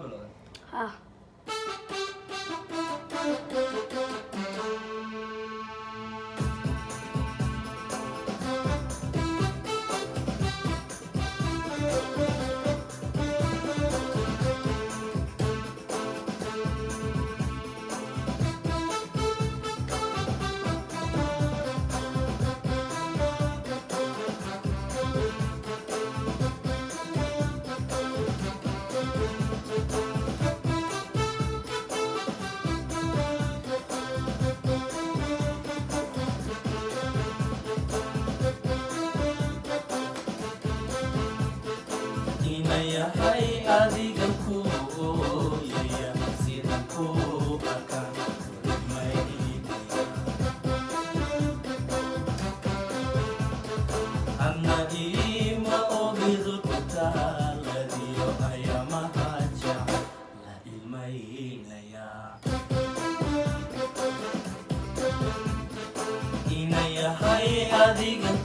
bilowday ها inaya hay adiga ku yaya sida ku akan may anna ima obiru taladiyo ayama haja la ilmaynaya inaya hay adiga